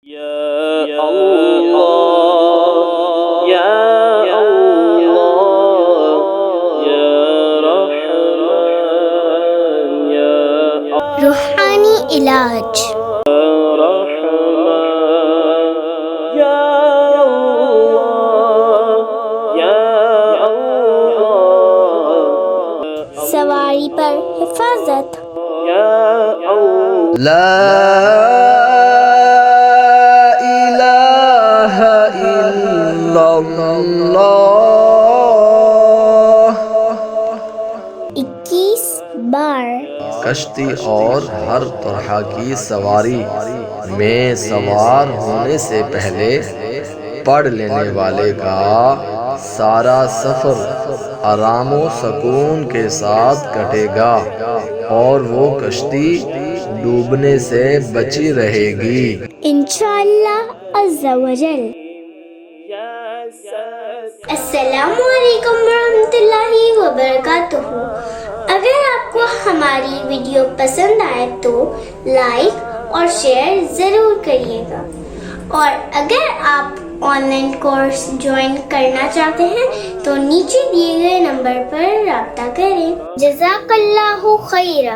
یا اللہ یا اللہ یا رحمان یا روحانی علاج رحمان یا اللہ یا اللہ سواری پر حفاظت یا اللہ لا الہ الا اللہ 21 بار کشتی اور ہر طرح کی سواری میں سوار ہونے سے پہلے پڑھ لینے والے کا سارا سفر آرام و سکون کے ساتھ کٹے گا اور وہ کشتی ڈوبنے سے بچی رہے گی انشاءاللہ عز و جل۔ السلام علیکم ورحمۃ اللہ وبرکاتہ۔ اگر آپ کو ہماری ویڈیو پسند آئے تو لائک اور شیئر ضرور کریے گا، اور اگر آپ آن لائن کورس جوائن کرنا چاہتے ہیں تو نیچے دیے گئے نمبر پر رابطہ کریں۔ جزاک اللہ خیرہ۔